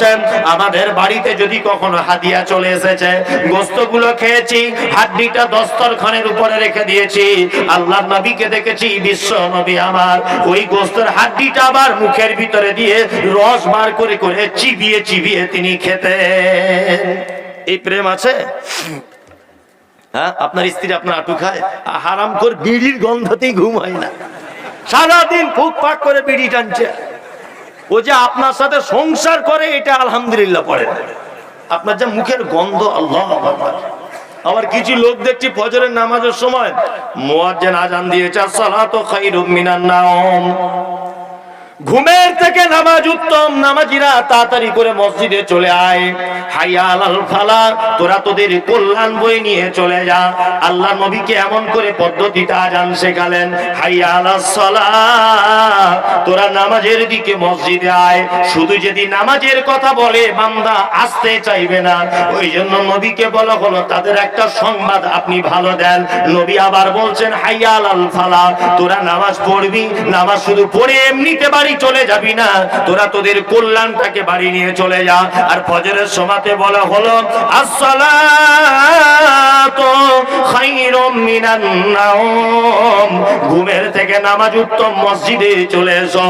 বলছেন আমাদের বাড়িতে যদি কখনো হাদিয়া চলে এসেছে, গোস্তগুলো খেয়েছি, হাড্ডিটা দস্তরখানের উপরে রেখে দিয়েছি, আল্লাহর নবীকে দেখেছি, বিশ্ব নবী আমার ওই গোস্তের হাড্ডিটা আবার মুখের ভিতরে দিয়ে রস বার করে করে চিবিয়ে চিবিয়ে তিনি খেতেন। এই প্রেম আছে? হ্যাঁ, আপনার স্ত্রী আপনার আটু খায়, হারাম করে বিড়ির গন্ধতেই ঘুম হয় না, সারাদিন ফুক ফাক করে বিড়ি টানছে। ও যে আপনার সাথে সংসার করে এটা আলহামদুলিল্লাহ পড়ে, আপনার যে মুখের গন্ধ, আল্লাহ আকবার। আবার কিছু লোক দেখছি ফজরের নামাজের সময় মুয়াজ্জিন আজান দিয়েছে, আসসালাতু খায়রুম মিনান নাওম, ঘুমের থেকে নামাজ উত্তম, নামাজিরা তাড়াতাড়ি করে মসজিদে চলে আয়, হাইয়া আলাল ফালাহ, তোরা তোদের কল্যাণ বই নিয়ে চলে যা। আল্লাহ নবীকে এমন করে পদ্ধতিতে আজান শেখালেন, হাইয়া আলাস সালাহ, তোরা নামাজের দিকে মসজিদে আয়। শুধু যদি নামাজের কথা বলে বান্দা আসতে চাইবে না, ওই জন্য নবীকে বলা হলো তাদের একটা সংবাদ আপনি ভালো দেন। নবী আবার বলছেন হাইয়া আলাল ফালাহ, তোরা নামাজ পড়বি, নামাজ শুধু পড়ে এমনিতে বাড়ি চলে যাবি না, তোরা তোদের কল্যাণটাকে বাড়ি নিয়ে চলে যা। আর ফজরের সময়তে বলা হলো আসসালাতু খায়রুম মিনান নাওম, ঘুমের থেকে নামাজ উত্তম, মসজিদে চলে এসো।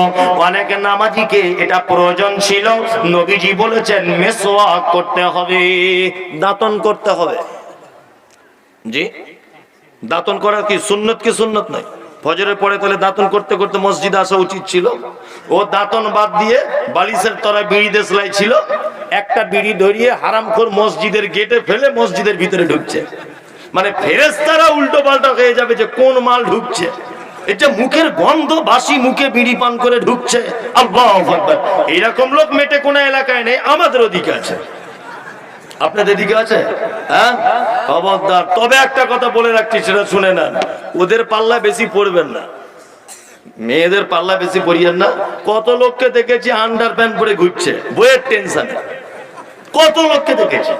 অনেক নামাজিকে এটা প্রয়োজন ছিল, নবীজি বলেছেন মিসওয়াক করতে হবে, দাঁতন করতে হবে। জি, দাঁতন করা কি সুন্নত কি সুন্নত নয়? ফজরের পরে তাহলে দাঁতন করতে করতে মসজিদে আসা উচিত ছিল। ও দাঁতন বাদ দিয়ে বালিশের তলায় বিড়ি দেশলাই ছিল, একটা বিড়ি ধরিয়ে হারামখোর মসজিদের গেটে ফেলে মসজিদের ভিতরে ঢুকছে। মানে ফেরেশতারা উল্টো পাল্টা হয়ে যাবে যে কোন মাল ঢুকছে, এটা মুখের গন্ধ, বাসি মুখে বিড়ি পান করে ঢুকছে। আল্লাহু আকবার। এইরকম লোক মেটে কোন এলাকায় নেই, আমাদের ওদিকে আছে। আপনাদের দিকে আছে? হ্যাঁ, খবরদার। তবে একটা কথা বলে রাখছি, সেটা শুনে না, ওদের পাল্লা বেশি পড়বেন না, মেয়েদের পাল্লা বেশি পড়িয়েন না। কত লোককে দেখেছি আন্ডার প্যান্ট পরে ঘুরছে বইয়ের টেনশনে, কত লোককে দেখেছি,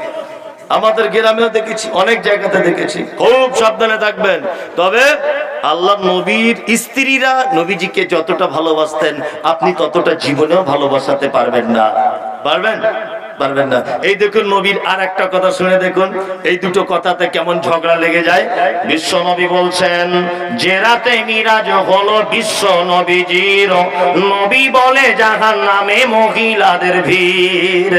আমাদের গ্রামেও দেখেছি, অনেক জায়গাতে দেখেছি। খুব সাবধানে থাকবেন। তবে আল্লাহ নবীর স্ত্রীরা নবীজিকে যতটা ভালোবাসতেন আপনি ততটা জীবনেও ভালোবাসাতে পারবেন না। পারবেন? পারবেন না। এই দেখুন নবীর আর একটা কথা শুনে দেখুন, এই দুটো কথাতে কেমন ঝগড়া লেগে যায়। বিশ্ব নবী বলছেন, যে রাতে মিরাজ হলো বিশ্ব নবীজির, নবী বলে জাহান্নামে মহিলাদের ভিড়।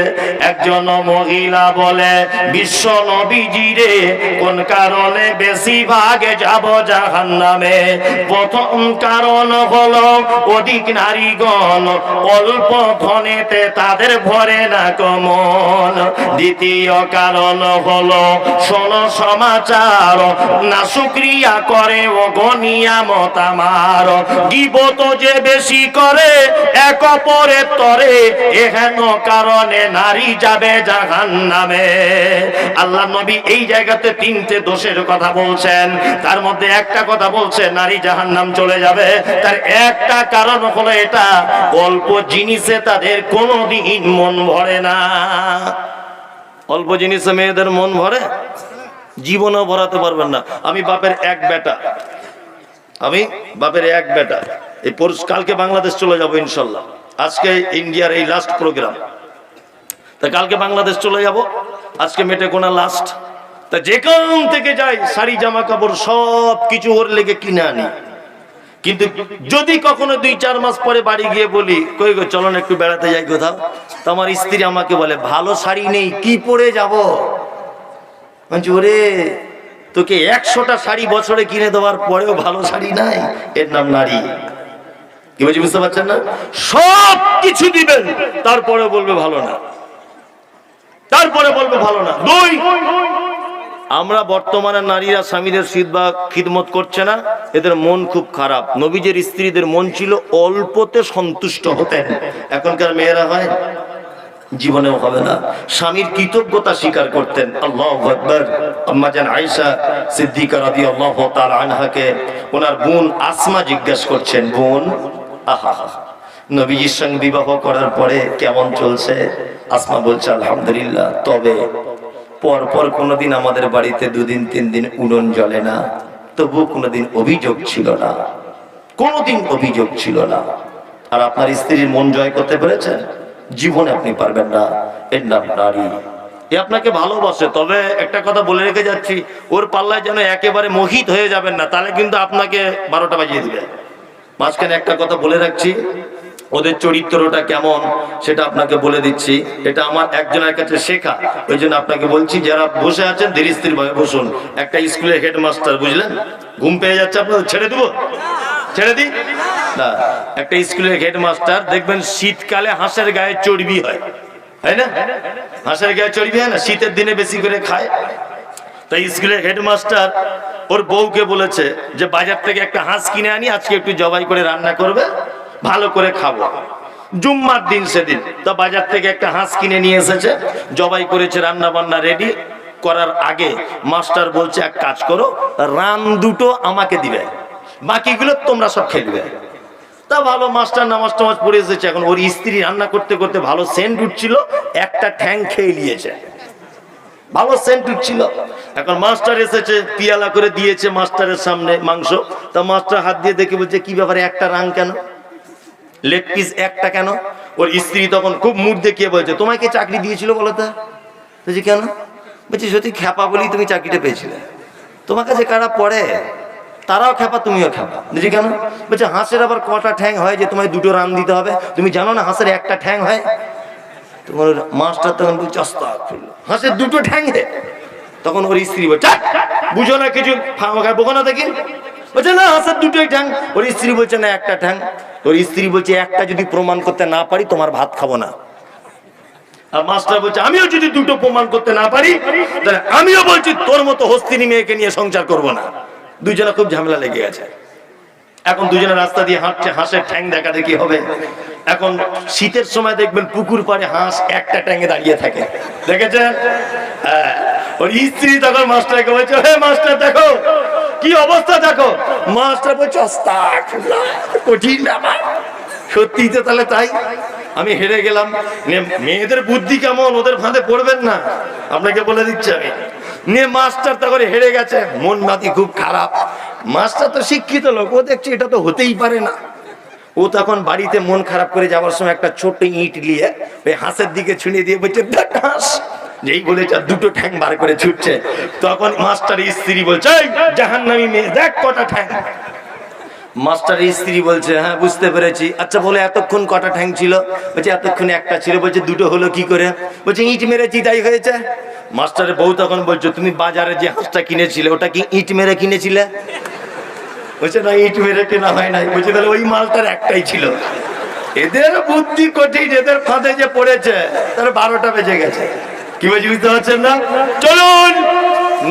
একজন মহিলা বলে, বিশ্ব নবীজিরে কোন কারণে বেশি ভাগে যাব জাহান্নামে? প্রথম কারণ হলো অধিক নারীগণ, অল্প ধনেতে তাদের ভরে না কম। দ্বিতীয় কারণ হলো শোনো সমাচার, না শুকরিয়া করে ও গনিয়ামত আমার। গীবত যে বেশি করে এক অপরের তরে, এহেন কারণে নারী যাবে জাহান্নামে। আল্লাহ নবী এই জায়গাতে তিনটে দোষের কথা বলছেন, তার মধ্যে একটা কথা বলছে নারী জাহান্নাম চলে যাবে। তার একটা কারণ হলো এটা, অল্প জিনিসে তাদের কোনোদিন মন ভরে না। অল্প জিনিসে মেয়েদের মন ভরে? জীবনও ভরাতে পারবেন না। আমি বাপের এক বেটা, এই কালকে বাংলাদেশ চলে যাবো ইনশাল্লাহ। আজকে ইন্ডিয়ার এই লাস্ট প্রোগ্রাম, তা কালকে বাংলাদেশ চলে যাব, আজকে মেটে কোনা লাস্ট। তা যেখান থেকে যাই শাড়ি জামা কাপড় সব কিছু ওর লেগে কিনে আনি। কিন্তু যদি কখনো 2-4 মাস পরে বাড়ি গিয়ে বলি, কই গো চলো না একটু বেড়াতে যাই কোথাও, তো আমার স্ত্রী আমাকে বলে, ভালো শাড়ি নেই, কি পরে যাব? ওরে, তোকে 100টা শাড়ি বছরে কিনে দেওয়ার পরেও ভালো শাড়ি নাই, এর নাম নারী। কি বলছি বুঝতে পারছেন না? সব কিছু দিবেন, তারপরে বলবে ভালো না, তারপরে বলবে ভালো না। আমরা বর্তমানে নারীরা স্বামীদের খিদমত করছে না, এদের মন খুব খারাপ। নবীজের স্ত্রীদের মন ছিল অল্পতে সন্তুষ্ট হতেন, এখনকার মেয়েরা হয় জীবনেও হবে না। স্বামীর কৃতজ্ঞতা স্বীকার করতেন। আল্লাহু আকবার। আম্মা জান আয়েশা সিদ্দিকা রাদিয়াল্লাহু তাআলা আনহাকে ওনার বোন আসমা জিজ্ঞাসা করছেন, বোন আহা নবীজির সঙ্গে বিবাহ করার পরে কেমন চলছে? আসমা বলছে আলহামদুলিল্লাহ, তবে পরপর কোনোদিন আমাদের বাড়িতে 2 দিন 3 দিন উনুন জ্বলে না, তবু কোনোদিন অভিযোগ ছিল না, কোনোদিন অভিযোগ ছিল না। আর আপনার স্ত্রীর মন জয় করতে পেরেছেন? জীবনে আপনি পারবেন না। এর নাম নারী। এ আপনাকে ভালোবাসে, তবে একটা কথা বলে রেখে যাচ্ছি, ওর পাল্লায় যেন একেবারে মোহিত হয়ে যাবেন না, তাহলে কিন্তু আপনাকে 12টা বাজিয়ে দিবে। মাঝখানে একটা কথা বলে রাখছি, ওদের চরিত্রটা কেমন সেটা আপনাকে বলে দিচ্ছি। এটা আমার একজনের কাছে শেখা, ওই জন্য আপনাকে বলছি। যারা বসে আছেন ধীরে স্থির ভাবে বসুন। একটা স্কুলের হেডমাস্টার, বুঝলেন, ঘুম পেয়ে যাচ্ছে আপনাদের, ছেড়ে দেবো? ছেড়ে দিই না। একটা স্কুলের হেডমাস্টার দেখবেন শীতকালে হাঁসের গায়ে চর্বি হয়, তাই না? হাঁসের গায়ে চর্বি হয় না, শীতের দিনে বেশি করে খায়। তাই স্কুলের হেডমাস্টার ওর বউকে বলেছে যে বাজার থেকে একটা হাঁস কিনে আনি, আজকে একটু জবাই করে রান্না করবে, ভালো করে খাবো। জুম্মার দিন সেদিন তো বাজার থেকে একটা হাঁস কিনে নিয়ে এসেছে, জবাই করেছে, রান্না বান্না রেডি করার আগে মাস্টার বলছে এক কাজ করো, রান দুটো আমাকে দিবে, বাকিগুলো তোমরা সব খেলবে। তা ভালো, মাস্টার নামাজ টামাজ পড়ে এসেছে। এখন ওর স্ত্রী রান্না করতে করতে ভালো সেন্ট উঠছিল, একটা ঠ্যাং খেয়ে নিয়েছে, ভালো সেন্ট উঠছিল। এখন মাস্টার এসেছে, পিয়ালা করে দিয়েছে মাস্টারের সামনে মাংস। তা মাস্টার হাত দিয়ে দেখে বলছে কি ব্যাপারে একটা রান কেন, লেগ পিস একটা কেন? ওর স্ত্রী তখন খুব মুখ দেখিয়ে বলছে তোমাকে চাকরি দিয়েছিল বলো তো? বলছি কেন? বলছি সত্যি খ্যাপা বলি তুমি চাকরিটা পেয়েছিলে, তোমার কাছে কারা পড়ে তারাও খ্যাপা, তুমিও খ্যাপা। বুঝি কেন? বলছে হাঁসের আবার কটা ঠ্যাং হয় যে তোমায় দুটো রান দিতে হবে, তুমি জানো না হাঁসের একটা ঠ্যাং হয়? তোমার মাস্টার তখন বলছে হাঁসের দুটো ঠ্যাং হে। তখন ওর স্ত্রী বলছে বুঝো না কিছু, বোকা না দেখি। বলছে না হাঁসের দুটোই ঠ্যাং। ওর স্ত্রী বলছে না একটা ঠ্যাং। ওর স্ত্রী বলছে একটা যদি প্রমাণ করতে না পারি তোমার ভাত খাবো না। আর মাস্টার বলছে আমিও যদি দুটো প্রমাণ করতে না পারি তাহলে আমিও বলছি তোর মতো হস্তিনী মেয়েকে নিয়ে সংসার করব না। দুজনে খুব ঝামেলা লেগে গেছে। এখন দুজনে রাস্তা দিয়ে হাঁটছে, হাঁসের ঠ্যাং দেখা দেখি হবে। এখন শীতের সময় দেখবেন পুকুর পাড়ে হাঁস একটা ট্যাঙ্গে দাঁড়িয়ে থাকে, দেখেছেন? ওর স্ত্রী তখন মাস্টারকে বলছে হে মাস্টার দেখো কি অবস্থা দেখো। মাস্টার বলছে কঠিন ব্যাপার। সত্যি তো তাহলে তাই, আমি হেরে গেলাম। মেয়েদের বুদ্ধি কেমন, ওদের ফাঁদে পড়বেন না, আপনাকে বলে দিচ্ছি আমি। নিয়ে মাস্টার তখন হেরে গেছে, মন মাতি খুব খারাপ। মাস্টার তো শিক্ষিত লোক, ও দেখছে এটা তো হতেই পারে না। ও তখন বাড়িতে মন খারাপ করে যাওয়ার সময় একটা ছোট্ট ইট নিয়ে ওই হাঁসের দিকে ছুঁড়ে দিয়ে বলছে দেখ হাঁস, যেই বলেছে দুটো ঠ্যাং বার করে ছুটছে। তখন মাস্টার স্ত্রী বলছে জাহান্নামী মেয়ে দেখ কটা ঠ্যাং। মাস্টারের স্ত্রী বলছে হ্যাঁ বুঝতে পেরেছি, আচ্ছা বলে এতক্ষণ কটা ঠ্যাং ছিল? বলছে এতক্ষণ একটা ছিল। বলছে দুটো হলো কি করে? বলছে ইট মেরেছি তাই হয়েছে। মাস্টারের বউ তখন বলছে তুমি বাজারে যে হাঁসটা কিনেছিলে ওটা কি ইট মেরে কিনেছিলে? বলছে না ইট মেরে কেনা হয় নাই। বলছে তাহলে ওই মালটার একটাই ছিল। এদের বুদ্ধি কঠিন, এদের ফাঁদে যে পড়েছে তার 12টা বেজে গেছে। কি বলছি বুঝতে পারছেন না? চলুন,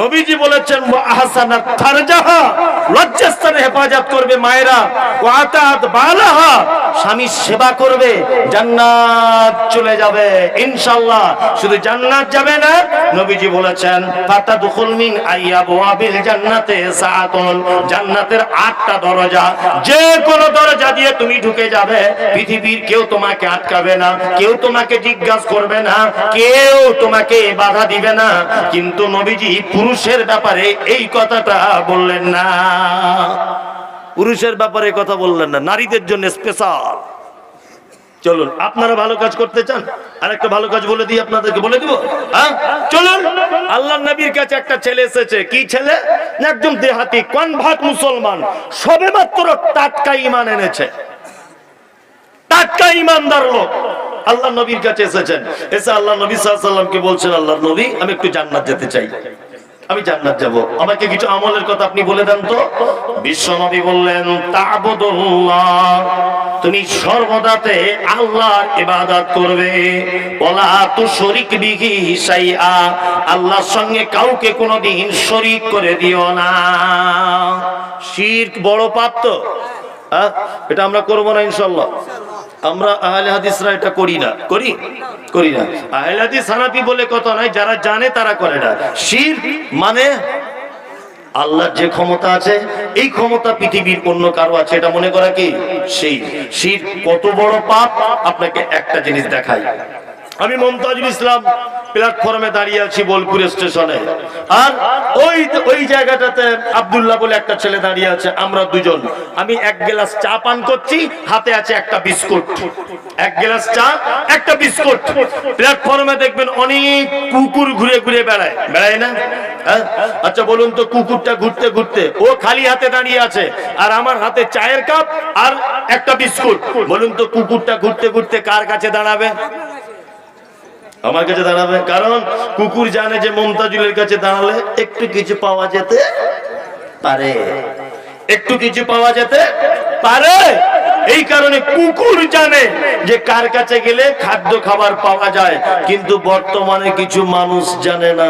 নবীজি বলেছেন আহসানাত ফারজাহা, লজ্জাস্থানে হেফাজত করবে মায়েরা, ওয়া আতাত বালাহা, স্বামীর সেবা করবে, জান্নাত চলে যাবে ইনশাআল্লাহ। শুধু জান্নাত যাবে না, নবীজি বলেছেন ফাতাদখুল মিন আইয়াবওয়াবিল জান্নাতে সাআতুন, জান্নাতের 8টা দরজা, যে কোন দরজা দিয়ে তুমি ঢুকে যাবে, পৃথিবীর কেউ তোমাকে আটকাবে না, কেউ তোমাকে জিজ্ঞাসা করবে না, কেউ তোমাকে বাধা দিবে না। কিন্তু নবীজি পুরুষের ব্যাপারে এই কথাটা বললেন না, পুরুষের ব্যাপারে কথা বললেন না, নারীদের জন্য স্পেশাল। চলুন, আপনারা ভালো কাজ করতে চান, আরেকটা ভালো কাজ বলে দিই, আপনাদেরকে বলে দিব। হ্যাঁ চলুন, আল্লাহর নবীর কাছে একটা ছেলে এসেছে। কি ছেলে? একদম দেহাতি কনভার্ট মুসলমান, সবেমাত্র টাটকা ঈমান এনেছে, টাটকা ঈমানদার লোক আল্লাহ নবীর কাছে এসেছেন। এসে আল্লাহ নবী সাল্লাল্লাহু আলাইহি ওয়াসাল্লামকে বলছেন আল্লাহর নবী আমি একটু জান্নাত যেতে চাই, আমি জান্নাত যাব, আমাকে কিছু আমলের কথা আপনি বলে দেন তো। বিশ্ব নবী বললেন তা'বুদুল্লাহ, তুমি সর্বদাতে আল্লাহর ইবাদত করবে, ওয়ালা তুশরিক বিহি শাইআ, আল্লাহর সঙ্গে কাউকে কোনোদিন শরীক করে দিও না। শিরক বড় পাপ তো, এটা আমরা করব না ইনশাআল্লাহ। আমরা আহলে হাদিসরা এটা করি না, করি না। আহলে হাদিস হানাফি বলে কথা নয়, যারা জানে তারা করে না। শিরক মানে আল্লাহর যে ক্ষমতা আছে এই ক্ষমতা পৃথিবীর অন্য কারো আছে এটা মনে করা কি সেই শিরক। কত বড় পাপ আপনাকে একটা জিনিস দেখাই। আমি মুমতাজুল ইসলাম প্ল্যাটফর্মে দাঁড়িয়ে আছি বোলপুর স্টেশনে, আর ওই জায়গাটাতে আব্দুল্লাহ বলে একটা ছেলে দাঁড়িয়ে আছে, আমরা দুজন। আমি এক গ্লাস চা পান করছি, হাতে আছে একটা বিস্কুট, এক গ্লাস চা একটা বিস্কুট। প্ল্যাটফর্মে দেখবেন অনেক কুকুর ঘুরে ঘুরে বেড়ায়, বেড়ায় না? আচ্ছা বলুন তো, কুকুরটা ঘুরতে ঘুরতে ও খালি হাতে দাঁড়িয়ে আছে, আর আমার হাতে চায়ের কাপ আর একটা বিস্কুট। বলুন তো কুকুরটা ঘুরতে ঘুরতে কার কাছে দাঁড়াবে? আমার কাছে দাঁড়াবে, কারণ কুকুর জানে যে মুমতাজুলের কাছে দাঁড়ালে একটু কিছু পাওয়া যেতে পারে, একটু কিছু পাওয়া যেতে পারে। এই কারণে কুকুর জানে যে কার কাছে গেলে খাদ্য খাবার পাওয়া যায়, কিন্তু বর্তমানে কিছু মানুষ জানে না,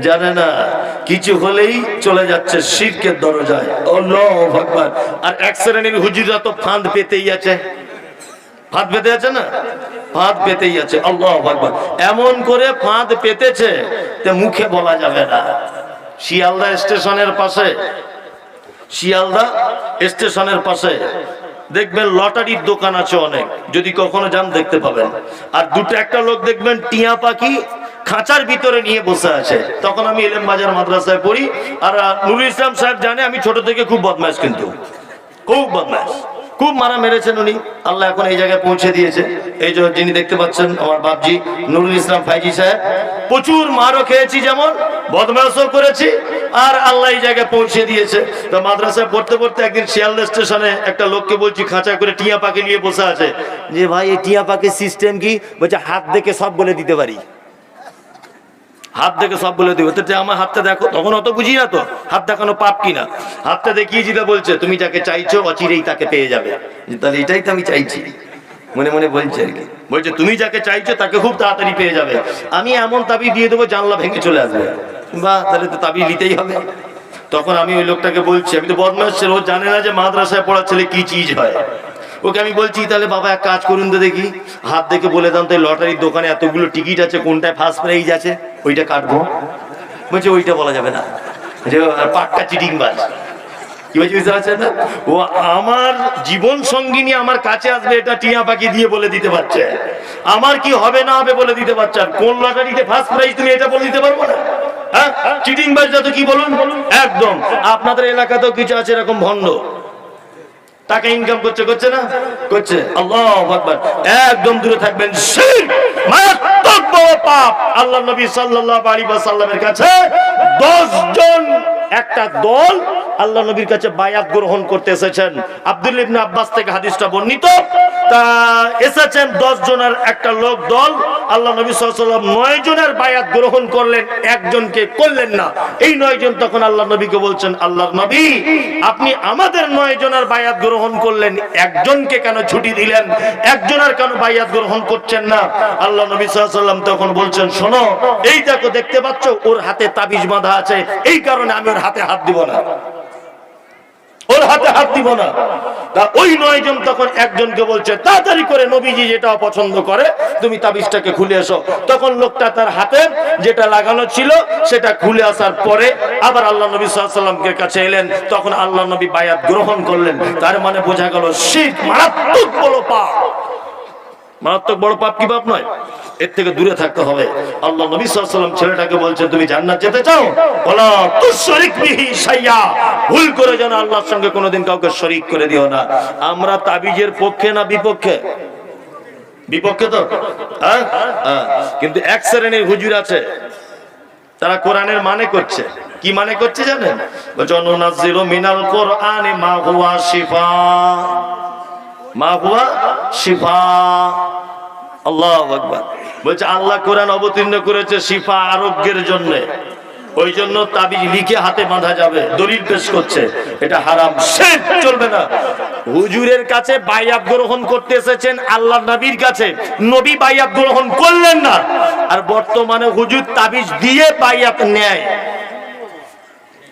জানে না, কিছু হলেই চলে যাচ্ছে শিরকের দরজায়। আল্লাহু আকবার। আর এক শ্রেণীর হুজুররা তো ফাঁদ পেতেই আছে, ফাঁদ পেতে আছে না, ফাঁদ পেতেই আছে। আল্লাহু আকবার। এমন করে ফাঁদ পেতেছে তে মুখে বলা যাবে না। শিয়ালদা স্টেশনের পাশে, শিয়ালদা স্টেশনের পাশে দেখবেন লটারির দোকান আছে অনেক, যদি কখনো যান দেখতে পাবেন। আর দুটো একটা লোক দেখবেন টিয়া পাখি খাঁচার ভিতরে নিয়ে বসে আছে। তখন আমি এলেম বাজার মাদ্রাসায় পড়ি, আর নুরুল ইসলাম সাহেব জানে আমি ছোট থেকে খুব বদমাশ, কিন্তু খুব বদমাশ, খুব মারা মেরেছেন উনি। আল্লাহ এখন এই জায়গায় পৌঁছে দিয়েছে। এই যে যিনি দেখতে পাচ্ছেন আমার বাপজি নুরুল ইসলাম ফাইজি সাহেব, প্রচুর মারও খেয়েছি, যেমন বদমাশও করেছি, আর আল্লাহ এই জায়গায় পৌঁছে দিয়েছে। তো মাদ্রাসায় পড়তে পড়তে একদিন শিয়ালদা স্টেশনে একটা লোককে বলছি খাঁচা করে টিয়া পাখি নিয়ে বসে আছে, যে ভাই এই টিয়া পাখির সিস্টেম কি? বলছে হাত দেখে সব বলে দিতে পারি, হাত দেখে সব বলে দিব। আমার হাতটা দেখো, তখন অত বুঝি না তো হাত দেখানো পাপ কিনা। হাতটা দেখিয়ে দিতে বলছে তুমি যাকে চাইছো অচিরেই তাকে পেয়ে যাবে। তাহলে এটাই তো আমি চাইছি, মনে মনে বলছে আর কি। বলছে তুমি যাকে চাইছো তাকে খুব তাড়াতাড়ি পেয়ে যাবে। আমি এমন তাবিজ দিয়ে দেবো জানলা ভেঙে চলে আসবে। বাহ, তাহলে তো তাবিজ নিতেই হবে। তখন আমি ওই লোকটাকে বলছি, আমি তো বদমাশ ছিল, ও জানে না যে মাদ্রাসায় পড়া ছেলে কি চিজ হয়। ওকে আমি বলছি তাহলে বাবা এক কাজ করুন তো দেখি, হাত দেখে বলে দাম তো লটারির দোকানে এতগুলো টিকিট আছে, কোনটায় ফার্স্ট প্রাইজ আছে ওইটা কাটবো। বলছে ওইটা বলা যাবে না, পাক্কা চিটিংবাজ। কি বলছি বুঝতে পারছেন না? ও আমার জীবন সঙ্গিনী আমার কাছে আসবে এটা টিয়া পাখি দিয়ে বলে দিতে পারছে, আমার কি হবে না হবে বলে দিতে পারছে। আর কোন লটারিতে ফার্স্ট প্রাইজ তুমি এটা বলে দিতে পারবো না? হ্যাঁ, চিটিংবাজরা তো কি বলুন একদম। আপনাদের এলাকাতেও কিছু আছে এরকম ভণ্ড, টাকা ইনকাম করছে না, করছে। আল্লাহু আকবার। একদম দূরে থাকবেন, শিরক মারাত্মক বড় পাপ। আল্লাহর নবী সাল্লাল্লাহু আলাইহি ওয়াসাল্লামের কাছে 10 জন একটা দল আল্লাহ নবীর কাছে বায়াত গ্রহণ করতে এসেছেন। আব্দুল্লাহ ইবনে আব্বাস থেকে হাদিসটা বর্ণিত। তা এসেছেন 10 জনের একটা লোক দল, আল্লাহ নবী সাল্লাল্লাহু আলাইহি ওয়াসাল্লাম 9 জনের বায়াত গ্রহণ করলেন, একজনকে করলেন না। এই 9 জন তখন আল্লাহ নবীকে বলছেন, আল্লাহর নবী আপনি আমাদের 9 জনের বায়াত গ্রহণ করলেন, একজনকে কেন ছুটি দিলেন, একজনের কেন বায়াত গ্রহণ করছেন না? আল্লাহ নবী সাল্লাল্লাহু আলাইহি ওয়াসাল্লাম তখন বলছেন, শোনো এই দেখো দেখতে পাচ্ছ ওর হাতে তাবিজ বাঁধা আছে, এই কারণে আমি ওর হাতে হাত দিব না, ওর হাতে হাত দিব না। তা ওই 9 জন তখন একজনকে বলছে তাড়াতাড়ি করে নবীজি যেটা পছন্দ করে তুমি তাবিজটাকে খুলে এসো। তখন লোকটা তার হাতে যেটা লাগানো ছিল সেটা খুলে আসার পরে আবার আল্লাহ নবী সাল্লাল্লাহু আলাইহি ওয়াসাল্লামের কাছে এলেন। তখন আল্লাহ নবী বায়াত গ্রহণ করলেন। তার মানে বোঝা গেল শিরক মারাত্মক বড় পাপ। মারাত্মক বড় পাপ কি পাপ নয়? এর থেকে দূরে থাকতে হবে। আল্লাহ নবী সাল্লাল্লাহু আলাইহি ওয়াসাল্লাম ছেলেটাকে বলছেন তুমি জান্নাত যেতে চাও, ওয়ালা তুশরিক বিহি শাইয়া, ভুল করে যেন আল্লাহর সঙ্গে কোনোদিন কাউকে শরীক করে দিও না। আমরা তাবিজের পক্ষে না বিপক্ষে? বিপক্ষে তো, হ্যাঁ। কিন্তু এক শ্রেণীর হুজুর আছে তারা কোরআনের মানে করছে। কি মানে করছে জানেন? বলছে অনুনাজ্জিলু মিনাল কোরআনি মা হুয়া শিফা, মা হুয়া শিফা। আল্লাহু আকবার। বলছে আল্লাহ কোরআন অবতীর্ণ করেছে শিফা, আরোগ্যের জন্য। ওই জন্য তাবিজ লিখে হাতে বাঁধা যাবে, দলিল পেশ করছে, এটা হারাম, শিরক চলবে না। হুজুরের কাছে বায়াত গ্রহণ করতে এসেছেন আল্লাহর নবীর কাছে, নবী বায়াত গ্রহণ করলেন না। আর বর্তমানে হুজুর তাবিজ দিয়ে বায়াত নেয়।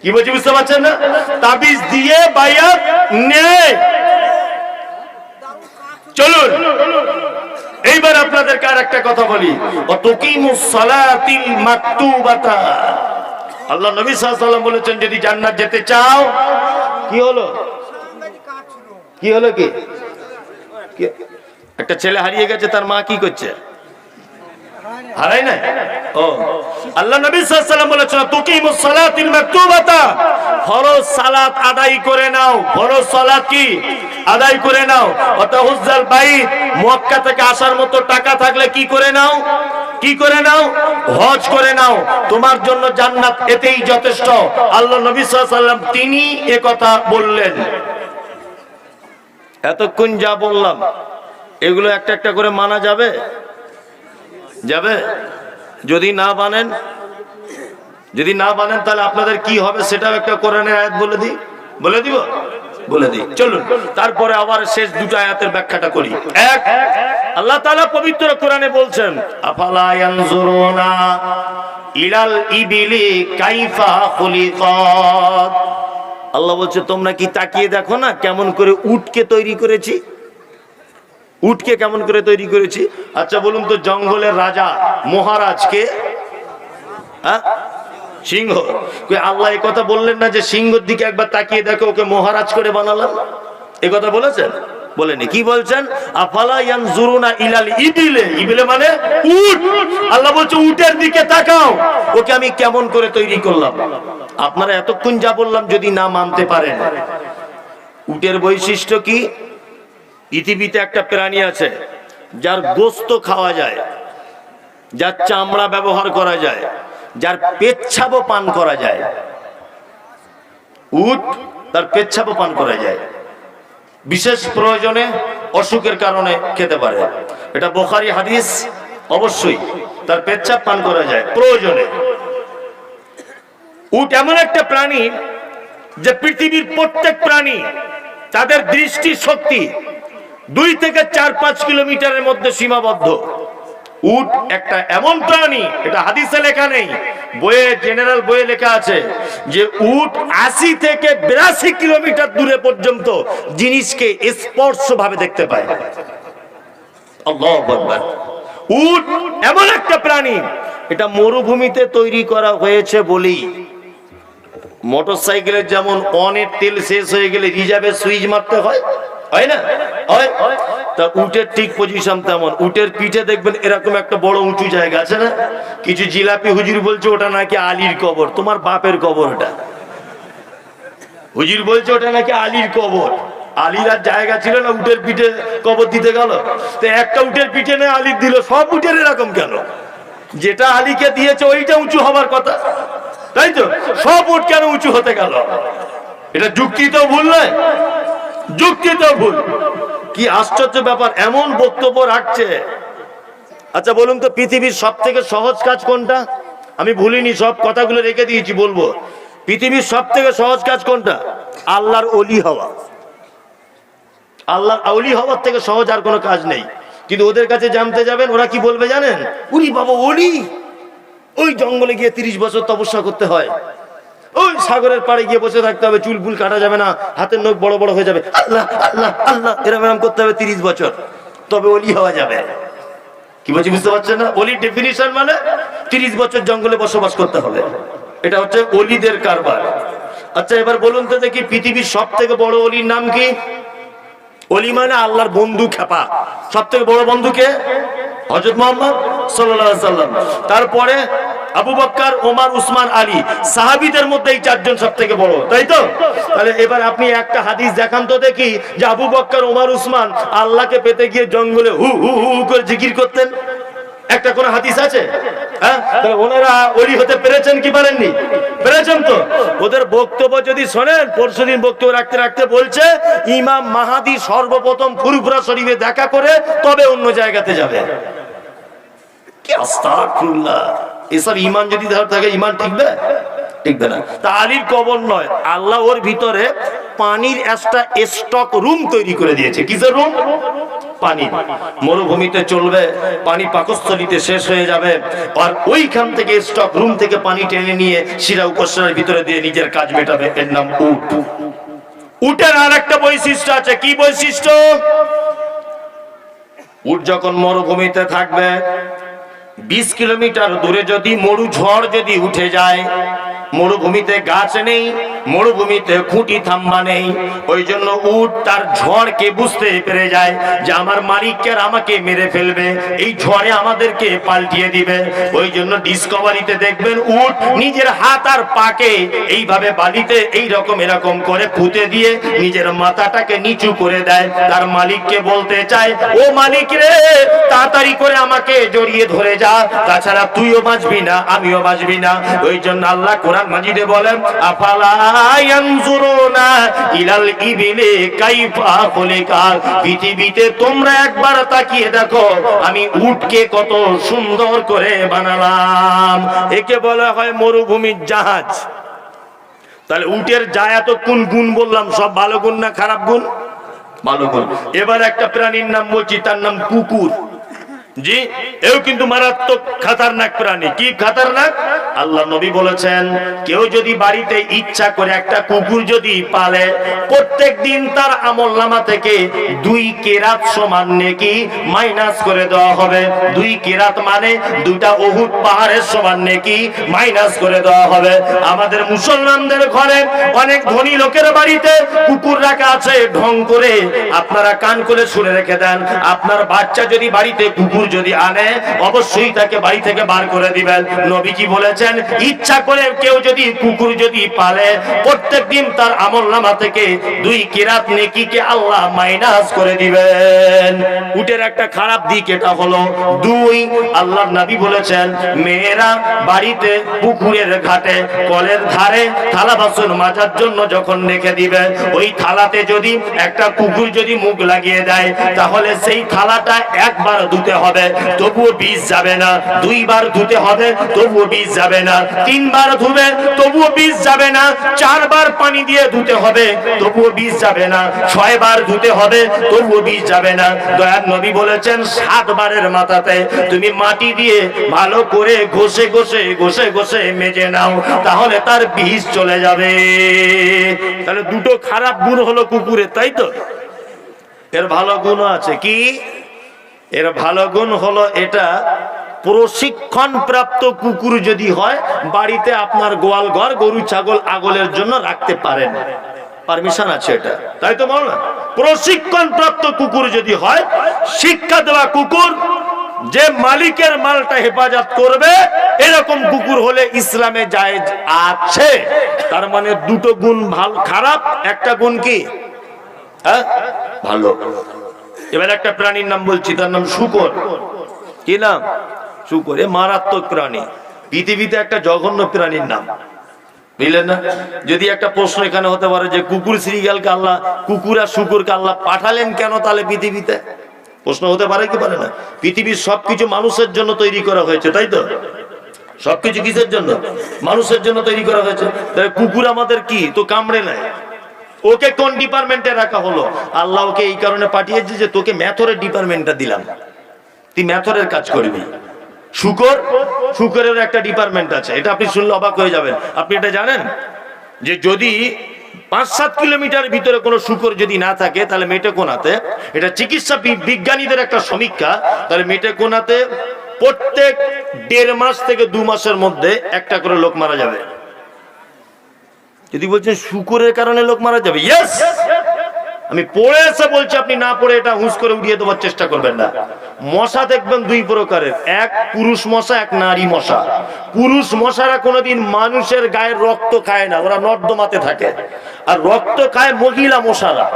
কি বলছি বুঝতে পারছেন না? তাবিজ দিয়ে বায়াত নেয়। চলুন এইবার আপনাদেরকে আর একটা কথা বলি, অতুকিমুস সালাতিল মাকতুবাতা। আল্লাহ নবী সাল্লাল্লাহু আলাইহি ওয়াসাল্লাম বলেছেন যদি জান্নাত যেতে চাও, কি হলো কি একটা ছেলে হারিয়ে গেছে, তার মা কি করছে? হারাই না। ও আল্লাহ নবী সাল্লাল্লাহু আলাইহি ওয়াসাল্লাম বলেছেন তুকিমুস সালাতিল মাকতুবাতা, ফরজ সালাত আদায় করে নাও। ফরজ সালাত কি? আদায় করে নাও। ওয়াতাহুজ্জাল বাইত, মক্কা থেকে আসার মতো টাকা থাকলে কি করে নাও? কি করে নাও? হজ করে নাও। তোমার জন্য জান্নাত এতেই যথেষ্ট। আল্লাহ নবী সাল্লাল্লাহু আলাইহি ওয়াসাল্লাম তিনি এই কথা বললেন। এতক্ষণ যা বললাম এগুলো একটা একটা করে মানা যাবে? যাবে? যদি না মানেন, যদি না মানেন তাহলে আপনাদের কি হবে সেটাও একটা কোরআনের আয়াত বলে দিই। বলে দিব? বলে দিই, চলুন। তারপরে আবার শেষ দুটো আয়াতের ব্যাখ্যাটা করি। এক, আল্লাহ তাআলা পবিত্র কোরআনে বলছেন আফালা ইয়ানজুরুনা ইলাল ইবিলি কাইফা খুলিকাত। আল্লাহ বলছে তোমরা কি তাকিয়ে দেখো না কেমন করে উটকে তৈরি করেছি? উটকে কেমন করে তৈরি করেছি? আচ্ছা বলুন তো, জঙ্গলের রাজা মহারাজকে সিংহ, আল্লাহ এই কথা বললেন না যে সিংহের দিকে একবার তাকিয়ে দেখো, ওকে মহারাজ করে বানালাম? এই কথা বলেছেন? বলেনি। কি বলছেন? আফালা ইয়ানজুরুনা ইলাল ইবিলে, ইবিলে মানে উট। আল্লাহ বলছে উটের দিকে তাকাও, ওকে আমি কেমন করে তৈরি করলাম। আপনারা এতক্ষণ যা বললাম যদি না মানতে পারেন, উটের বৈশিষ্ট্য কি? পৃথিবীতে একটা প্রাণী আছে যার গোশত খাওয়া যায়, যার চামড়া ব্যবহার করা যায়, যার পেচ্ছাবও পান করা যায়। উট, তার পেচ্ছাবও পান করা যায়, বিশেষ প্রয়োজনে অসুখের কারণে খেতে পারে। এটা বুখারী হাদিস। অবশ্যই তার পেচ্ছাব পান করা যায় প্রয়োজনে। উট এমন একটা প্রাণী যে পৃথিবীর প্রত্যেক প্রাণী তাদের দৃষ্টি শক্তি 2 থেকে 4-5 কিলোমিটারের মধ্যে সীমাবদ্ধ। উট একটা এমন প্রাণী, এটা হাদিসে লেখা নেই, বইয়ে, জেনারেল বইয়ে লেখা আছে যে উট 80 থেকে 82 কিলোমিটার দূরে পর্যন্ত জিনিসকে স্পর্শ ভাবে দেখতে পায়। আল্লাহু আকবার। উট এমন একটা প্রাণী, এটা মরুভূমিতে তৈরি করা হয়েছে বলেই মোটরসাইকেলের যেমন অনের তেল শেষ হয়ে গেলে রিজার্ভে সুইচ মারতে হয়, হয় না? হয়। তা উটের ঠিক পজিশন তেমন। উটের পিঠে দেখবেন এরকম একটা বড় উঁচু জায়গা আছে না? কিছু জিলাপি হুজুর বলছে ওটা নাকি আলীর কবর। তোমার বাপের কবর ওটা। হুজুর বলছে ওটা নাকি আলীর কবর। আলীর আর জায়গা ছিল না উটের পিঠে কবর দিতে গেল, তো একটা উটের পিঠে নেই আলীর দিল। সব উটের এরকম কেন? যেটা আলীকে দিয়েছে ওইটা উঁচু হবার কথা, তাই তো? সব উট কেন উঁচু হতে গেল? এটা যুক্তি তো ভুল নয়, যুক্তি তো ভুল। কি আশ্চর্য ব্যাপার, এমন বক্তব্য রাখছে। আচ্ছা বলুন তো, পৃথিবীর সব থেকে সহজ কাজ কোনটা? আমি ভুলিনি, সব কথাগুলো রেখে দিয়েছি, বলবো। পৃথিবীর সব থেকে সহজ কাজ কোনটা? আল্লাহর ওলি হওয়া। আল্লাহর ওলি হওয়ার থেকে সহজ আর কোনো কাজ নেই। কিন্তু ওদের কাছে জানতে যাবেন, ওরা কি বলবে জানেন? উনি বাবা ওলি, ওই জঙ্গলে গিয়ে 30 বছর তপস্যা করতে হয়, ওই সাগরের পাড়ে গিয়ে বসে থাকতে হবে, চুল ফুল কাটা যাবে না, হাতের নখ বড় বড় হয়ে যাবে, আল্লাহ আল্লাহ আল্লাহ এরকম করতে হবে 30 বছর, তবে ওলি হওয়া যাবে। কি বলছি বুঝতে পারছেন না? ওলির ডেফিনিশন মানে 30 বছর জঙ্গলে বসবাস করতে হবে। এটা হচ্ছে ওলিদের কারবার। আচ্ছা এবার বলুন তো দেখি, পৃথিবীর সব থেকে বড় ওলির নাম কি? ওলি মানে আল্লাহর বন্ধু, খেপা। সব থেকে বড় বন্ধুকে হযরত মুহাম্মদ সাল্লাল্লাহু আলাইহি ওয়াসাল্লাম। তারপরে আবু বকর, ওমর, উসমান, আলী। সাহাবীদের মধ্যে এই 4 জন সব থেকে বড়, তাই তো? তাহলে এবার আপনি একটা হাদিস দেখান তো দেখি যে আবু বকর, ওমর, উসমান আল্লাহকে পেতে গিয়ে জঙ্গলে হু হু হু করে জিকির করতেন। একটা কোন হাদিস আছে? হ্যাঁ, তাহলে ওনারা ওলি হতে পেরেছেন কি পারেননি? পেরেছেন তো। ওদের বক্তব্য যদি শোনেন, পরশুদিন বক্তব্য রাখতে রাখতে বলছে ইমাম মাহাদি সর্বপ্রথম ফুরফুরা শরীফে দেখা করে তবে অন্য জায়গাতে যাবে। কি আস্তাগফিরুল্লাহ! এসব ইমান যদি থাকে, ইমান টিকবে? টিকবে না। তা আলীর কবর নয়, আল্লাহ ওর ভিতরে পানির একটা স্টক রুম তৈরি করে দিয়েছে। কিসের রুম? পানি। মরুভূমিতে চলবে, পানি পাকস্থলীতে শেষ হয়ে যাবে, আর ওইখান থেকে স্টক রুম থেকে পানি টেনে নিয়ে শিরা উপশিরার ভিতরে দিয়ে নিজের কাজ মেটাবে। এর নাম উট। উটের আর একটা বৈশিষ্ট্য আছে। কি বৈশিষ্ট্য? উট যখন মরুভূমিতে থাকবে, 20 কিলোমিটার দূরে যদি মরু ঝড় যদি উঠে যায়, মরুভূমিতে গাছ নেই, মরুভূমিতে খুঁটি থাম্বা নেই। ওই জন্য উট তার ঝড়কে বুঝতে পেরে যায় যে আমার মালিককে আমাকে মেরে ফেলবে, এই ঝড়ে আমাদেরকে পাল্টিয়ে দিবে। ওই জন্য ডিসকভারিতে দেখবেন উট নিজের হাত আর পাকে এইভাবে বালিতে এরকম করে পুঁতে দিয়ে নিজের মাথাটাকে নিচু করে দেয়, তার মালিককে বলতে চায়, ও মালিক রে, তাড়াতাড়ি করে আমাকে জড়িয়ে ধরে যা, তাছাড়া তুইও বাঁচবি না, আমিও বাঁচবি না। ওই জন্য আল্লাহ কোরআন মাজিদে বলেন, আফালা ইয়ানজুরুনা ইলাল ইবিলি কাইফা খুলিকাত, পৃথিবীতে তোমরা একবার তাকিয়ে দেখো আমি উটকে কত সুন্দর করে বানালাম। একে বলা হয় মরুভূমির জাহাজ। তাহলে উটের যা এত কোন গুণ বললাম, সব ভালো গুণ না খারাপ গুণ? ভালো গুণ। এবার একটা প্রাণীর নাম বলছি, তার নাম কুকুর। জি, এও কিন্তু মারাত্মক খতরনাক প্রাণী। কি খতরনাক? আল্লাহ নবী বলেছেন, কেউ যদি বাড়িতে ইচ্ছা করে একটা কুকুর যদি পালে, প্রত্যেক দিন তার আমলনামা থেকে 2 কেরাত সমান নেকি মাইনাস করে দেওয়া হবে। 2 কেরাত মানে 2টা উহুদ পাহাড়ের সমান নেকি মাইনাস করে দেওয়া হবে। আমাদের মুসলমানদের ঘরে অনেক ধনী লোকের বাড়িতে কুকুর রাখা আছে ঢং করে। আপনারা কান করে শুনে রেখে দেন, আপনার বাচ্চা যদি বাড়িতে কুকুর যদি আনে, অবশ্যই তাকে বাড়ি থেকে বার করে দিবেন। নবীজি বলেছেন, ইচ্ছা করে কেউ যদি কুকুর যদি পালে, প্রত্যেকদিন তার আমলনামা থেকে 2 কিরাত নেকিকে আল্লাহ মাইনাস করে দিবেন। উটের একটা খারাপ দিক এটা হলো 2, আল্লাহর নবী বলেছেন, মেয়েরা বাড়িতে পুকুরের ঘাটে কলের ধারে থালা বাসন মাজার জন্য যখন রেখে দিবে, ওই থালাতে যদি একটা কুকুর যদি মুখ লাগিয়ে দেয়, তাহলে সেই থালাটা একবার ধুতে হবে, তবুও বিষ যাবে না। 2 বার ধুতে হবে, তবুও বিষ যাবে না। 3 বার ধুবে, তবুও বিষ যাবে না। 4 বার পানি দিয়ে ধুতে হবে, তবুও বিষ যাবে না। 6 বার ধুতে হবে, তবুও বিষ যাবে না। দয়ার নবী বলেছেন, 7 বারের মাথাতে তুমি মাটি দিয়ে ভালো করে ঘষে ঘষে মেজে নাও, তাহলে তার বিষ চলে যাবে। তাহলে 2টো খারাপ গুণ হলো কুকুরের, তাই তো? এর ভালো গুণও আছে। কি? এর ভালো গুণ হলো এটা, প্রশিক্ষণ প্রাপ্ত কুকুর যদি হয়, বাড়িতে আপনার গোয়াল ঘর গরু ছাগল আগলের জন্য রাখতে পারেন, পারমিশন আছে এটা, তাই তো বল না? প্রশিক্ষণ প্রাপ্ত কুকুর যদি হয়, শিক্ষা দেওয়া কুকুর, যে মালিকের মালটা হেফাজত করবে, এরকম কুকুর হলে ইসলামে জায়েজ আছে। তার মানে 2টো গুণ ভালো খারাপ, একটা গুণ কি? হ্যাঁ, ভালো। এবার একটা প্রাণীর নাম বলছি, তার নাম শূকর। কি নাম? শূকর। এ মারাত্মক প্রাণী, পৃথিবীতে একটা জঘন্য প্রাণীর নাম, বুঝলেন না? যদি একটা প্রশ্ন এখানে হতে পারে যে কুকুর শ্রীগালকে আল্লাহ, কুকুর আর শূকরকে আল্লাহ পাঠালেন কেন তাহলে পৃথিবীতে? প্রশ্ন হতে পারে কি পারে না? পৃথিবীর সবকিছু মানুষের জন্য তৈরি করা হয়েছে, তাই তো? সবকিছু কিসের জন্য? মানুষের জন্য তৈরি করা হয়েছে। তাহলে কুকুর আমাদের কি তো কামড়ে নেয়? ওকে কোন ডিপার্টমেন্টে রাখা হলো? আল্লাহ ওকে এই কারণে পাঠিয়েছে যে তোকে ম্যাথরের ডিপার্টমেন্টটা দিলাম, তুই ম্যাথরের কাজ করবি। শুকরের একটা ডিপার্টমেন্ট আছে, এটা আপনি শুনলে অবাক হয়ে যাবেন। আপনি এটা জানেন যে যদি 5-7 কিলোমিটার ভিতরে কোনো শুকর যদি না থাকে, তাহলে মেটেকোনাতে, এটা চিকিৎসা বিজ্ঞানীদের একটা সমীক্ষা, তাহলে মেটেকোনাতে প্রত্যেক 1.5 মাস থেকে 2 মাসের মধ্যে একটা করে লোক মারা যাবে। যদি বলছেন শুকরের কারণে লোক মারা যাবে, ইয়েস, আমি পড়ে এসে বলছি, আপনি না পড়ে এটা হুঁশ করে উড়িয়ে দেওয়ার চেষ্টা করবেন না। মশা দেখবেন 2 প্রকারের, এক পুরুষ মশা, এক নারী মশা। পুরুষ মশারা কোনোদিন মানুষের গায়ের রক্ত খায় না, ওরা নর্দমাতে থাকে, আর রক্ত খায় মহিলা মশারা।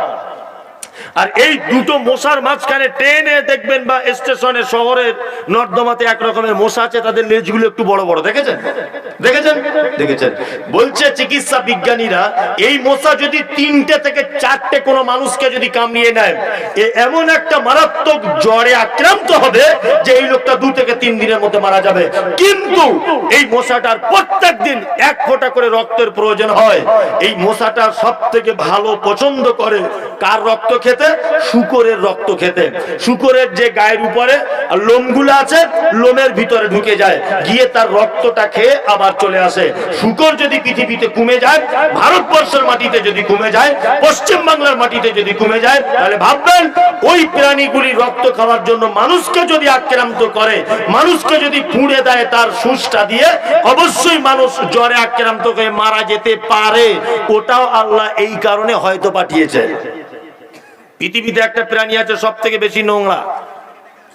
আর এই 2টো মশার মাঝখানে ট্রেনে দেখবেন বা স্টেশনে শহরের নর্দমাতে এক রকমের মশা আছে, তাদের লেজগুলো একটু বড় বড়, দেখেছেন? বলছে চিকিৎসা বিজ্ঞানীরা, এই মশা যদি 3টে থেকে 4টে কোনো মানুষকে যদি কামড়িয়ে নেয়, এমন একটা মারাত্মক জ্বরে আক্রান্ত হবে যে এই লোকটা 2 থেকে 3 দিনের মধ্যে মারা যাবে। কিন্তু এই মশাটার প্রত্যেক দিন 1 ফোঁটা করে রক্তের প্রয়োজন হয়। এই মশাটা সব থেকে ভালো পছন্দ করে কার রক্ত খেতে? শূকরের রক্ত খেতে। শূকরের যে গায়ের উপরে লোমগুলো আছে, লোমের ভিতরে ঢুকে যায়, গিয়ে তার রক্তটা খেয়ে আবার চলে আসে। শূকর যদি পৃথিবীতে কমে যায়, ভারতবর্ষের মাটিতে যদি কমে যায়, পশ্চিম বাংলার মাটিতে যদি কমে যায়, তাহলে ভাববেন ওই প্রাণীগুলি রক্ত খাওয়ার জন্য মানুষকে যদি আক্রান্ত করে, মানুষকে যদি পুড়ে দেয় তার সুসটা দিয়ে, অবশ্যই মানুষ জ্বরে আক্রান্ত হয়ে মারা যেতে পারে। ওটাও আল্লাহ এই কারণে হয়তো পাঠিয়েছে। পৃথিবীতে একটা প্রাণী আছে সব থেকে বেশি নোংরা,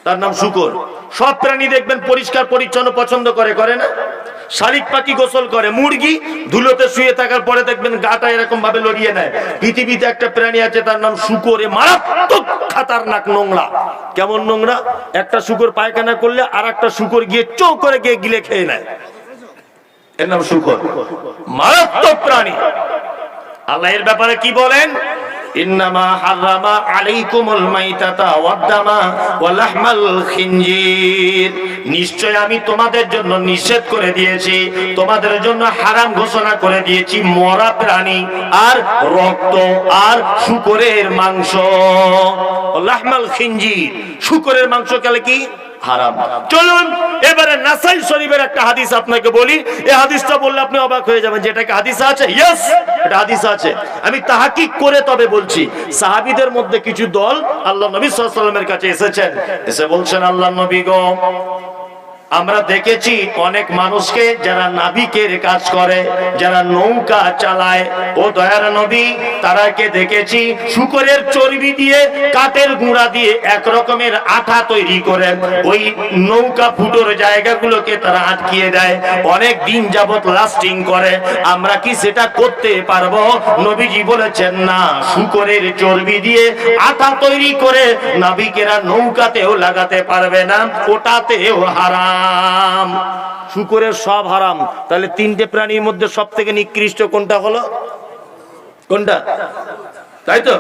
তার নাম শূকর। সব প্রাণী দেখবেন পরিষ্কার পরিচ্ছন্ন পছন্দ করে, করে না? শালিক পাখি গোসল করে, মুরগি ধুলোতে শুয়ে থাকার পরে দেখবেন গাটা এরকম ভাবে লড়িয়ে নেয়। পৃথিবীতে একটা প্রাণী আছে তার নাম শূকর, মারাত্মক খাতারনাক নোংরা। কেমন নোংরা? একটা শূকর পায়খানা করলে আর একটা শূকর গিয়ে চো করে গিয়ে গিলে খেয়ে নেয়। এর নাম শূকর, মারাত্মক প্রাণী। আল্লাহ এর ব্যাপারে কি বলেন? ইন্নামা হারামা আলাইকুমুল মাইতাতা ওয়াদ-দামা ওয়া লাহমাল খিনজির, নিশ্চয় আমি তোমাদের জন্য নিষেধ করে দিয়েছি, তোমাদের জন্য হারাম ঘোষণা করে দিয়েছি মরা প্রাণী আর রক্ত আর শূকরের মাংস। লাহমাল খিনজির, শূকরের মাংস খেলে কি হারাম। চলুন এবারে নাসাই শরীফের একটা হাদিস আপনাকে বলি। এই হাদিসটা বললে আপনি অবাক হয়ে যাবেন, যেটা কি হাদিস আছে? ইয়েস, এটা হাদিস আছে। আমি তাহকিক করে তবে বলছি। সাহাবীদের মধ্যে কিছু দল আল্লাহ নবী সাল্লাল্লাহু আলাইহি ওয়াসাল্লামের কাছে এসেছেন, এসে বলছেন, আল্লাহ নবী গো, আমরা দেখেছি অনেক মানুষকে যারা নাবিকের কাজ করে, যারা নৌকা চালায়, ও দয়ার নবী, তারাকে দেখেছি শূকরের চর্বি দিয়ে, কাঠের গুঁড়া দিয়ে এক রকমের আঠা তৈরি করে ওই নৌকা ফুটোর জায়গাগুলোকে তারা আটকিয়ে দেয়, অনেক দিন যাবত লাস্টিং করে। আমরা কি সেটা করতে পারবো? নবীজি বলেছেন না, শূকরের চর্বি দিয়ে আঠা তৈরি করে নাবিকেরা নৌকাতেও লাগাতে পারবে না, ওটাতেও হারাম। শূকরের সব হারাম। তাহলে তিনটে প্রাণীর মধ্যে সব থেকে নিকৃষ্ট কোনটা হলো? কোনটা? তাই তো,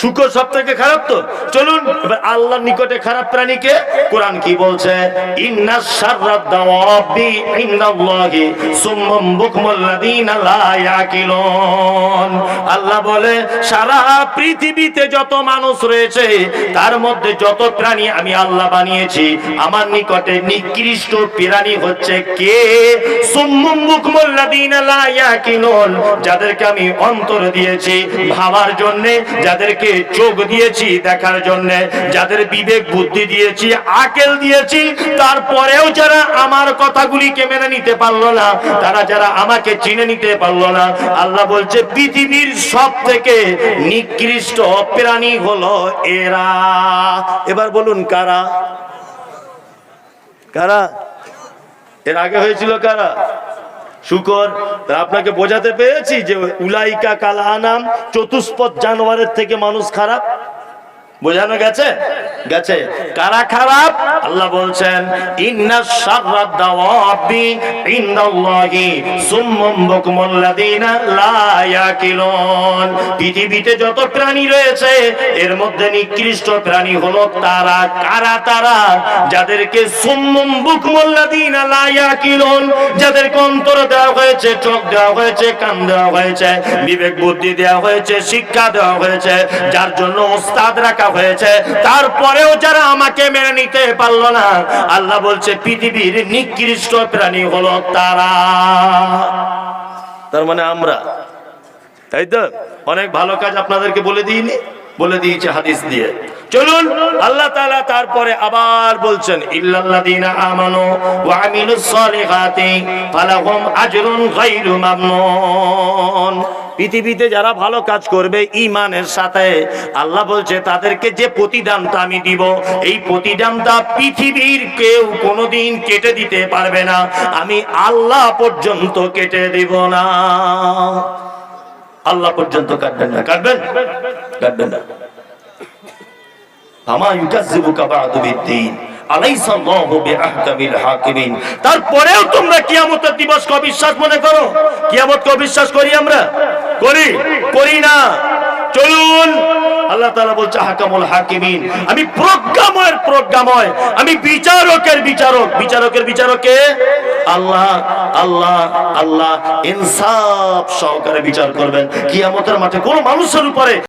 শূকর সব থেকে খারাপ। তো চলুন এবার আল্লাহর নিকটে খারাপ প্রাণীকে কোরআন কি বলছে? ইন্নাশ শাররাদ দাওয়াবি ইনদাল্লাহি সুম্মাম বুকমুল লাযিনা লা ইয়াকিলুন। আল্লাহ বলে সারা পৃথিবীতে যত মানুষ রয়েছে তার মধ্যে যত প্রাণী আমি আল্লাহ বানিয়েছি, আমার নিকটে নিকৃষ্ট প্রাণী হচ্ছে কে? সুম্মাম বুকমুল লাযিনা লা ইয়াকিলুন, যাদেরকে আমি অন্তর দিয়েছি ভাবার জন্য, যাদেরকে চোখ দিয়েছি দেখার জন্য, যাদের বিবেক বুদ্ধি দিয়েছি, আকল দিয়েছি, তারপরেও যারা আমার কথাগুলিকে মেনে নিতে পারলো না, তারা যারা আমাকে চিনে নিতে পারলো না, আল্লাহ বলছে পৃথিবীর সব থেকে নিকৃষ্ট প্রাণী হলো এরা। এবার বলুন কারা? কারা? এর আগে হয়েছিল কারা? শূকর। আপনাকে বোঝাতে পেরেছি যে উলাইকা কাল আনাম, চতুষ্পদ জানোয়ারের থেকে মানুষ খারাপ। বোঝানো গেছে? গেছে। কারা খারাপ? আল্লাহ বলছেন ইন্নাশ শাররাদ দাওয়াবি ইনদাল্লাহি সুম্মাম বুকমুল লাযিনা লা ইয়াকিলুন। পৃথিবীতে যত প্রাণী রয়েছে এর মধ্যে নিকৃষ্ট প্রাণী হলো তারা। কারা তারা? যাদেরকে সুম্মাম বুকমুল লাযিনা লা ইয়াকিলুন, যাদেরকে অন্তর দেওয়া হয়েছে, চোখ দেওয়া হয়েছে, কান দেওয়া হয়েছে, বিবেক বুদ্ধি দেওয়া হয়েছে, শিক্ষা দেওয়া হয়েছে, যার জন্য ওস্তাদ রাখা হয়েছে, তারপরেও যারা আমাকে মেনে নিতে পারলো না, আল্লাহ বলছে পৃথিবীর নিকৃষ্ট প্রাণী হলো তারা। তার মানে আমরা, তাই তো? অনেক ভালো কাজ আপনাদেরকে বলে দিইনি? বলে দিয়েছে হাদিস দিয়ে। চলুন আল্লাহ তাআলা তারপরে আবার বলছেন ইল্লাল্লাযীনা আমানু ওয়া আমিলুস সলিহাতি ফালাহুম আজরুন গায়রু মামনুন। পৃথিবীতে যারা ভালো কাজ করবে ঈমানের সাথে, আল্লাহ বলছে তাদেরকে যে প্রতিদানটা আমি দিব, এই প্রতিদানটা পৃথিবীর কেউ কোনোদিন কেটে দিতে পারবে না, আমি আল্লাহ পর্যন্ত কেটে দিব না। আল্লাহ পর্যন্ত কাটবেন না। কাটবেন? কাটবেন না। আমা ইউকাযযিবুকা বা'দু বিদ্দীন আলাইসা আল্লাহু বিআহকামিল হাকিমিন। তারপরেও তোমরা কিয়ামতের দিবসকে অবিশ্বাস মনে করো? কিয়ামতকে অবিশ্বাস করি আমরা? করি? করি না। চলুন আল্লাহ তাআলা বলছে হাকামুল হাকিমিন, আমি প্রজ্ঞাময়ের প্রজ্ঞাময়, আমি বিচারকের বিচারক। বিচারকের বিচারকে আল্লাহ। আল্লাহ আল্লাহ ইনসাফ সহকারে বিচার করবেন। কিয়ামতের মাঠে কোন মানুষের উপরে